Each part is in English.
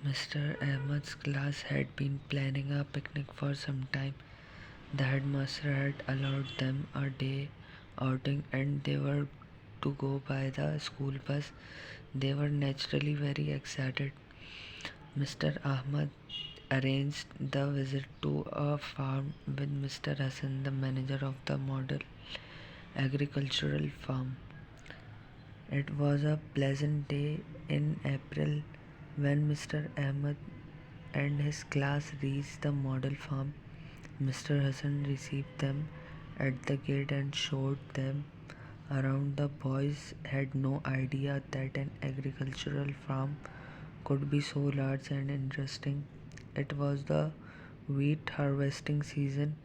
Mr. Ahmed's class had been planning a picnic for some time. The headmaster had allowed them a day outing and they were to go by the school bus. They were naturally very excited. Mr. Ahmed arranged the visit to a farm with Mr. Hassan, the manager of the model agricultural farm. It was a pleasant day in April when Mr. Ahmed and his class reached the model farm. Mr. Hassan received them at the gate and showed them around. The boys had no idea that an agricultural farm could be so large and interesting. It was the wheat harvesting season.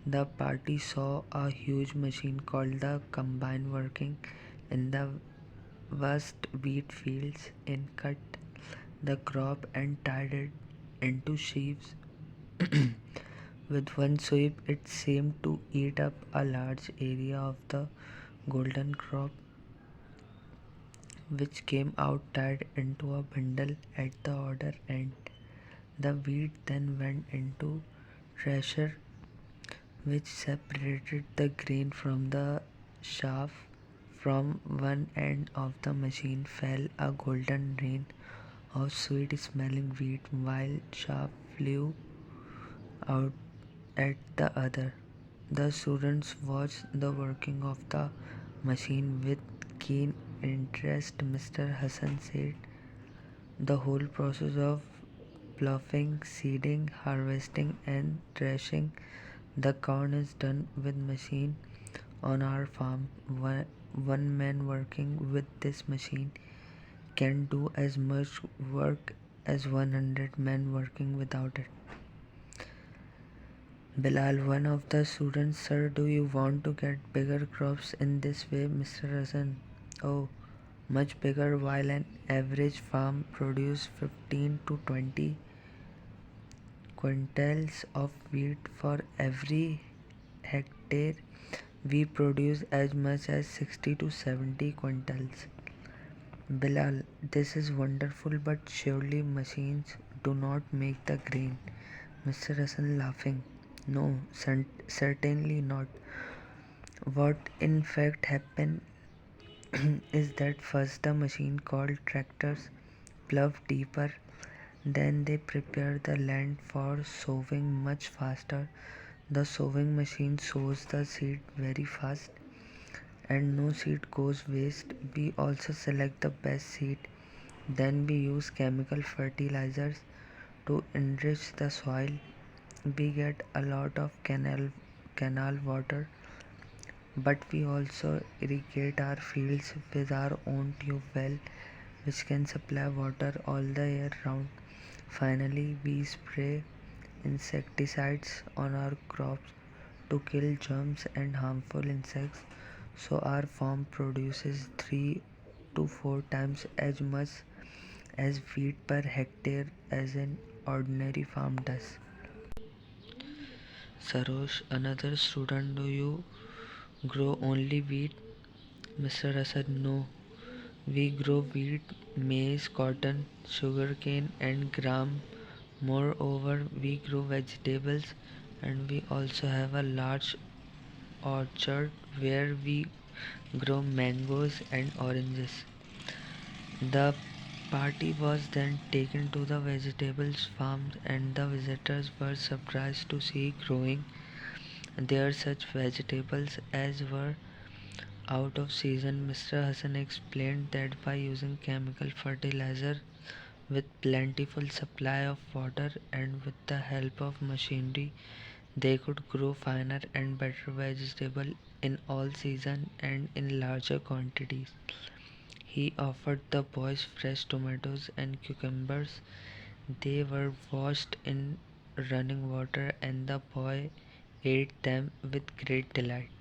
The party saw a huge machine called the combine working in the vast wheat fields. It cut the crop and tied it into sheaves. With one sweep, it seemed to eat up a large area of the golden crop, which came out tied into a bundle at the other end. The wheat then went into thresher, which separated the grain from the chaff. From one end of the machine fell a golden rain of sweet-smelling wheat, while chaff flew out at the other. The students watched the working of the machine with keen interest. Mr. Hassan said the whole process of ploughing, seeding, harvesting, and threshing the corn is done with machine on our farm. One man working with this machine can do as much work as 100 men working without it. Bilal, one of the students, sir, do you want to get bigger crops in this way, Mr. Hassan? Oh, much bigger. While an average farm produces 15 to 20 quintals of wheat for every hectare, we produce as much as 60 to 70 quintals. Bilal, this is wonderful, but surely machines do not make the grain. Mr. Hassan laughing. No, certainly not. What in fact happened is that first the machine called tractors plough deeper, then they prepare the land for sowing much faster. The sowing machine sows the seed very fast and no seed goes waste. We also select the best seed. Then we use chemical fertilizers to enrich the soil. We get a lot of canal water, but we also irrigate our fields with our own tube well, which can supply water all the year round. Finally, we spray insecticides on our crops to kill germs and harmful insects, so our farm produces 3 to 4 times as much as wheat per hectare as an ordinary farm does. Sarosh, another student, do you grow only wheat? Mr. Asad, no. We grow wheat, maize, cotton, sugarcane, and gram. Moreover, we grow vegetables and we also have a large orchard where we grow mangoes and oranges. The party was then taken to the vegetables farm and the visitors were surprised to see growing there such vegetables as were out of season. Mr. Hassan explained that by using chemical fertilizer with plentiful supply of water and with the help of machinery, they could grow finer and better vegetable in all season and in larger quantities. He offered the boys fresh tomatoes and cucumbers. They were washed in running water and the boy ate them with great delight.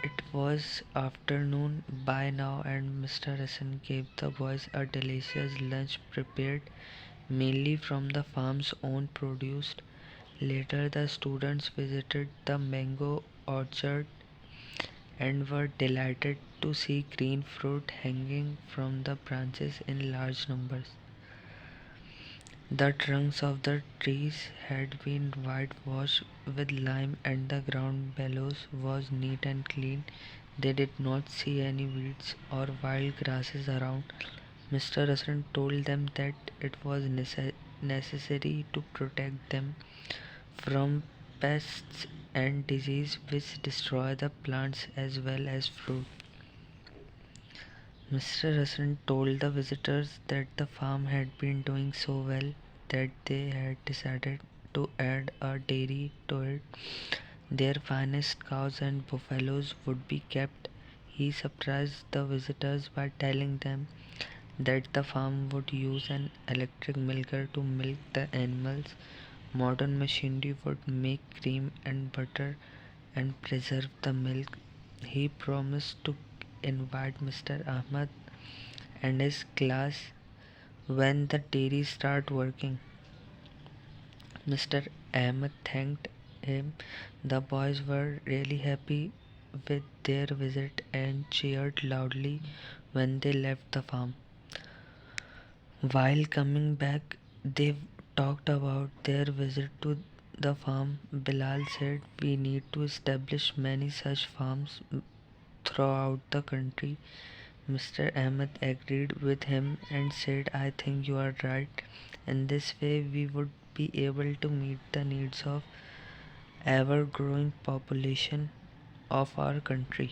It was afternoon by now and Mr. Hassan gave the boys a delicious lunch prepared mainly from the farm's own produce. Later the students visited the mango orchard and were delighted to see green fruit hanging from the branches in large numbers. The trunks of the trees had been whitewashed with lime and the ground below was neat and clean. They did not see any weeds or wild grasses around. Mr. Russell told them that it was necessary to protect them from pests and disease which destroy the plants as well as fruit. Mr. Russell told the visitors that the farm had been doing so well that they had decided to add a dairy to it. Their finest cows and buffaloes would be kept. He surprised the visitors by telling them that the farm would use an electric milker to milk the animals. Modern machinery would make cream and butter and preserve the milk. He promised to invite Mr. Ahmad and his class when the dairy started working. Mr. Ahmed thanked him. The boys were really happy with their visit and cheered loudly when they left the farm. While coming back, they talked about their visit to the farm. Bilal said, "We need to establish many such farms throughout the country." Mr. Ahmed agreed with him and said, "I think you are right. In this way, we would be able to meet the needs of ever growing population of our country."